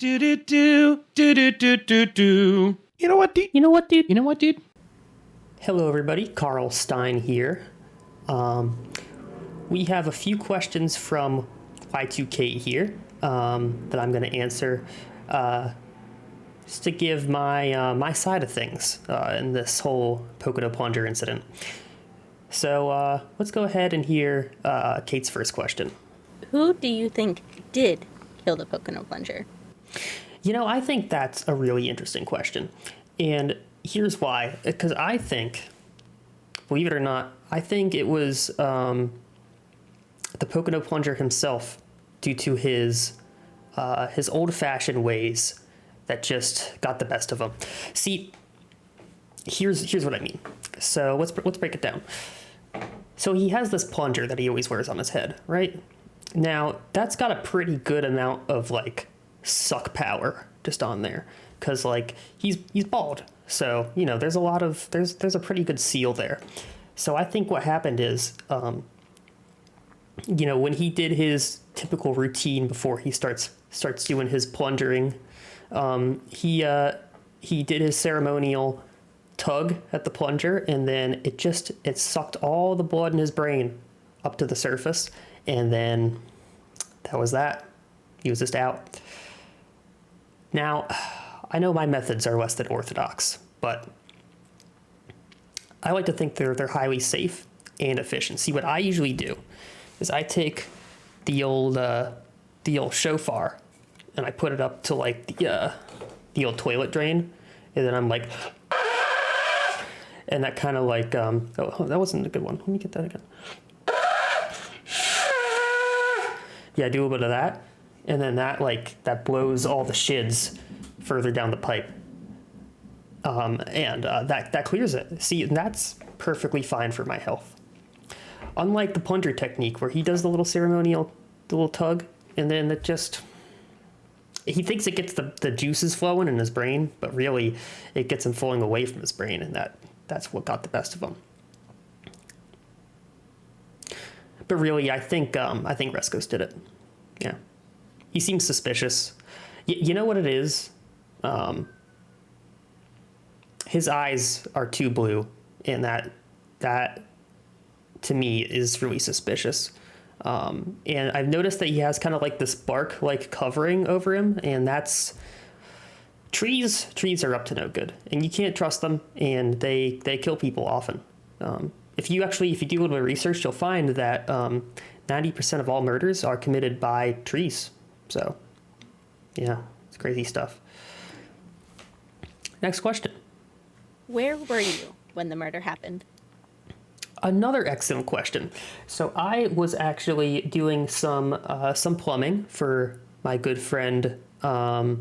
Do do do do do do do do. You know what, dude? You know what, dude? You know what, dude? Hello, everybody. Carl Stein here. We have a few questions from Y2K here that I'm going to answer just to give my side of things in this whole Pocono Plunger incident. So let's go ahead and hear Kate's first question. Who do you think did kill the Pocono Plunger? You know, I think that's a really interesting question. And here's why. Because I think, believe it or not, I think it was the Pocono Plunger himself due to his old-fashioned ways that just got the best of him. See, here's what I mean. So let's break it down. So he has this plunger that he always wears on his head, right? Now, that's got a pretty good amount of, like, suck power just on there. Because, like, he's bald. So, you know, there's a pretty good seal there. So I think what happened is, you know, when he did his typical routine before he starts doing his plungering, he did his ceremonial tug at the plunger, and then it sucked all the blood in his brain up to the surface, and then that was that. He was just out. Now, I know my methods are less than orthodox, but I like to think they're highly safe and efficient. See, what I usually do is I take the old shofar and I put it up to like the old toilet drain, and then I'm like, and that kind of like oh, that wasn't a good one. Let me get that again. Yeah, do a little bit of that, and then that blows all the shids further down the pipe. That clears it. See, and that's perfectly fine for my health. Unlike the plunger technique where he does the little tug, and then he thinks it gets the juices flowing in his brain, but really it gets him flowing away from his brain, and that's what got the best of him. But really, I think Rescos did it. Yeah. He seems suspicious. You know what it is? His eyes are too blue, and that to me is really suspicious. And I've noticed that he has kind of like this bark-like covering over him, and that's trees. Trees are up to no good, and you can't trust them, and they kill people often. If you do a little bit of research, you'll find that 90% of all murders are committed by trees. So, yeah, it's crazy stuff. Next question. Where were you when the murder happened? Another excellent question. So I was actually doing some plumbing for my good friend. I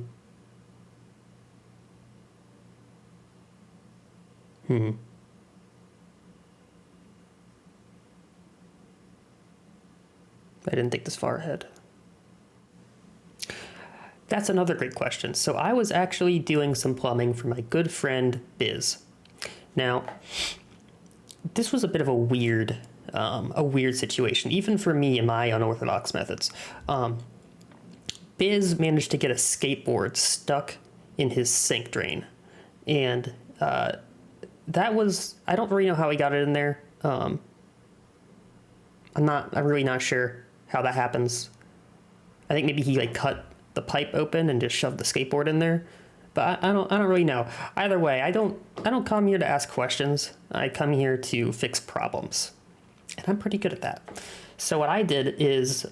didn't think this far ahead. That's another great question. So I was actually doing some plumbing for my good friend Biz. Now, this was a bit of a weird situation, even for me and my unorthodox methods. Biz managed to get a skateboard stuck in his sink drain, and I don't really know how he got it in there. I'm really not sure how that happens. I think maybe he like cut the pipe open and just shoved the skateboard in there. But I don't really know. Either way, I don't come here to ask questions. I come here to fix problems, and I'm pretty good at that. So what I did is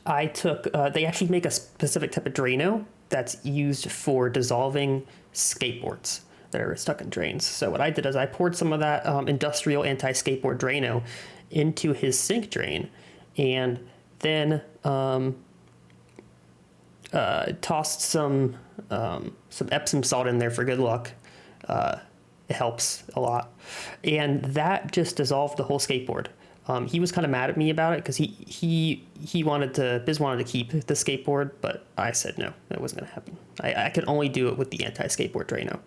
I took. They actually make a specific type of Drano that's used for dissolving skateboards that are stuck in drains. So what I did is I poured some of that industrial anti-skateboard Drano into his sink drain, and then tossed some Epsom salt in there for good luck. It helps a lot, and that just dissolved the whole skateboard. He was kind of mad at me about it because Biz wanted to keep the skateboard, but I said no, that wasn't going to happen. I could only do it with the anti-skateboard Drano.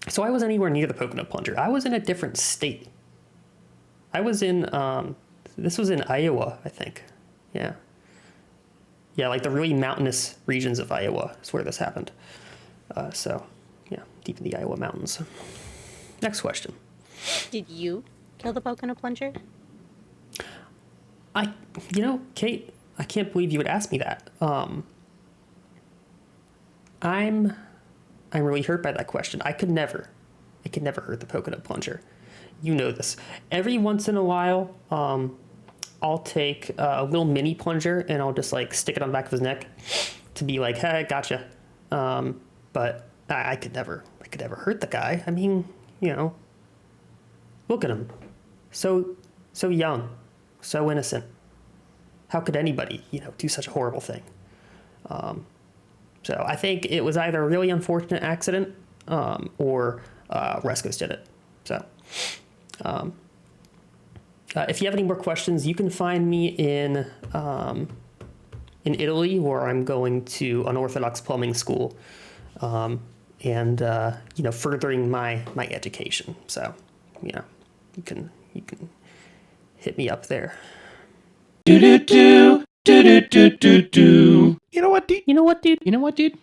So I wasn't anywhere near the Pocono Plunger. I was in a different state. I was in this was in Iowa, I think. Yeah. Yeah, like the really mountainous regions of Iowa is where this happened. So, yeah, deep in the Iowa mountains. Next question. Did you kill the Pocono Plunger? Kate, I can't believe you would ask me that. I'm really hurt by that question. I could never hurt the Pocono Plunger. You know this. Every once in a while, I'll take a little mini plunger and I'll just like stick it on the back of his neck to be like, hey, gotcha. But I could never hurt the guy. I mean, look at him. So young, so innocent. How could anybody, do such a horrible thing? So I think it was either a really unfortunate accident or Rescos did it. So if you have any more questions, you can find me in Italy, where I'm going to unorthodox plumbing school and furthering my education. So you can hit me up there. Do do do do do do do do. You know what, dude? You know what, dude?